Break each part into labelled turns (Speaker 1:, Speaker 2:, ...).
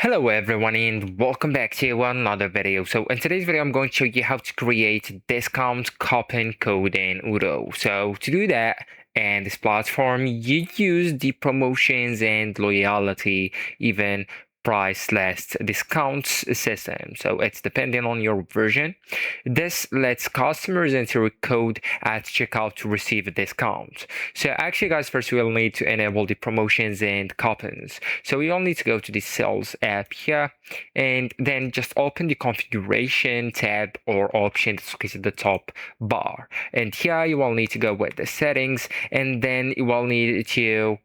Speaker 1: Hello everyone and welcome back to another video. So in today's video I'm going to show you how to create discount coupon code in Odoo. So to do that in this platform you use the promotions and loyalty even price list discounts system. So it's depending on your version. This lets customers enter a code at checkout to receive a discount. So actually guys, first we'll need to enable the promotions and coupons. So we all need to go to the sales app here and then just open the configuration tab or option that's located at the top bar. And here you will need to go with the settings, and then you will need to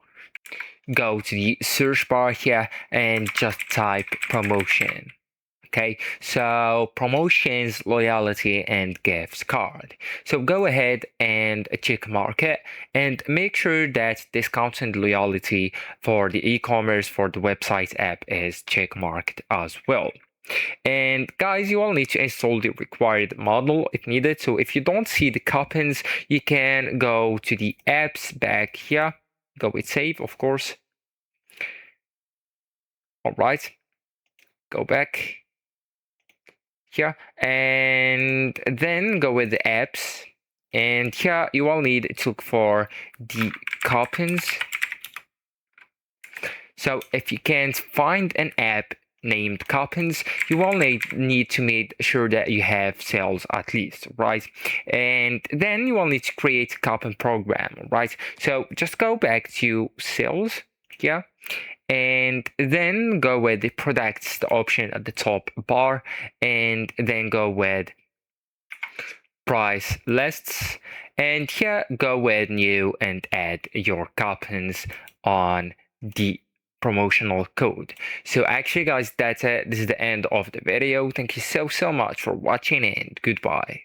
Speaker 1: go to the search bar here and just type promotion. Okay, so promotions, loyalty, and gifts card. So go ahead and check mark it and make sure that discounts and loyalty for the e-commerce for the website app is check marked as well. And guys, you will need to install the required model if needed. So if you don't see the coupons, you can go to the apps back here, go with save, of course. All right, go back here and then go with the apps, and here you will need to look for the coupons. So if you can't find an app named coupons, you will need to make sure that you have sales at least, right? And then you will need to create a coupon program, right? So just go back to sales here and then go with the products, the option at the top bar, and then go with price lists, and here go with new and add your coupons on the promotional code. So actually guys, that's it. This is the end of the video. Thank you so much for watching and goodbye.